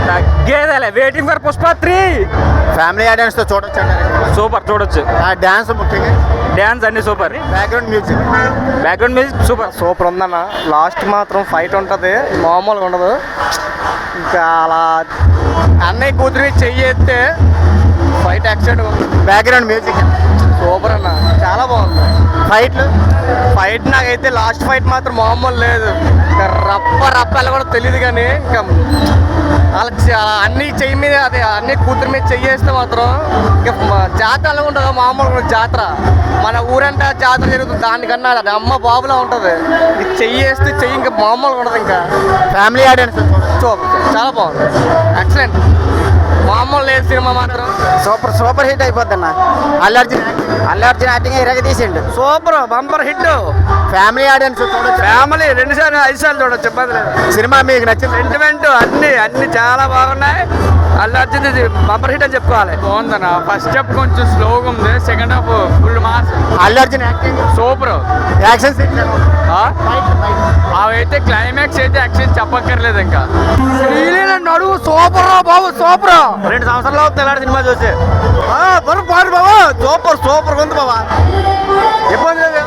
తగ్గేదేలే. Waiting for Pushpa 3. Family audience తో చూడొచ్చు. సూపర్, చూడొచ్చు. డాన్స్ ముఖ్యంగా, డ్యాన్స్ అన్ని super. Background music super. Super ఉందన్న. లాస్ట్ మాత్రం ఫైట్ ఉంటుంది, మామూలుగా ఉండదు. ఇంకా అలా అన్నయ్య కూతురి చెయ్యేస్తే fight accident. Background music super అన్న, చాలా బాగుంది. ఫైట్ నాకైతే లాస్ట్ ఫైట్ మాత్రం మామూలు లేదు. ఇంకా రప్ప కూడా తెలియదు. కానీ ఇంకా అలా అన్ని చెయ్యి మీద, అదే అన్ని కూతురు మీద చెయ్యేస్తే మాత్రం ఇంకా జాతర ఎలా ఉంటుందో మామూలుగా జాతర. మన ఊరంతా జాతర జరుగుతుంది, దానికన్నా అది అమ్మ బాబులా ఉంటుంది. ఇది చెయ్యేస్తే చెయ్యి ఇంకా మామూలుగా ఉండదు. ఇంకా ఫ్యామిలీ ఆడియన్స్ చాలా బాగుంది, ఎక్సలెంట్. మామూలు లేదు సినిమా మాత్రం. సూపర్ హిట్ అయిపోద్ది అన్న. అల్లు అర్జున్ యాక్టింగ్ ఇరగ తీసిండు. Super bumper hit. Family audience చూడొచ్చు. ఫ్యామిలీ 2 సార్లు 5 సార్లు చూడొచ్చు, ఇబ్బంది లేదు. సినిమా మీకు నచ్చింది? సెంటిమెంట్ అన్ని చాలా బాగున్నాయి. అల్లు అర్జున్ బంపర్ హిట్ అని చెప్పుకోవాలి. బాగుందన్న. ఫస్ట్ హాఫ్ కొంచెం స్లోగా ఉంది, second half full mass. Allu Arjun acting super. Action అవైతే క్లైమాక్స్ అయితే యాక్షన్ చెప్పక్కర్లేదు. ఇంకా నడువు సూపర్ బాబు, సూపర్. 2 సంవత్సరాలు అవుతుంది ఇలాంటి సినిమా చూసి. పాడు బాబా, సూపర్ ఉంది బాబా. ఇబ్బంది లేదు,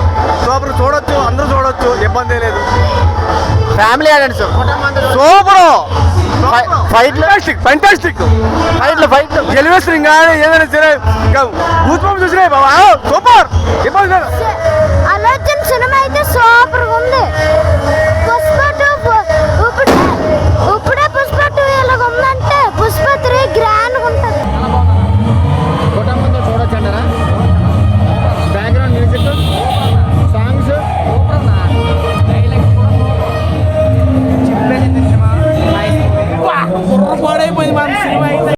సూపర్ చూడొచ్చు, అందరూ చూడొచ్చు, ఇబ్బంది లేదు. ఫ్యామిలీ ఆడియన్స్ సూపర్ ఫైట్లు ఫంటాస్టిక్. ఫైట్లు గెలివేస్తుంది కానీ ఏదైనా సరే ఇంకా భూత్వం చూసినాయి బాబా, సూపర్, ఇబ్బంది లేదు. అల్లు అర్జున్ సినిమా అయితే సూపర్ ఉంది. పుష్ప 2 ఇప్పుడే పుష్ప 2 ఇలాగ ఉందంటే పుష్ప 3 గ్రాండ్ ఉంటుంది. కుటుంబంతో చూడొచ్చు అంటారా? బ్యాక్గ్రౌండ్ మ్యూజిక్, సాంగ్స్ పాడైపోయింది మన సినిమా.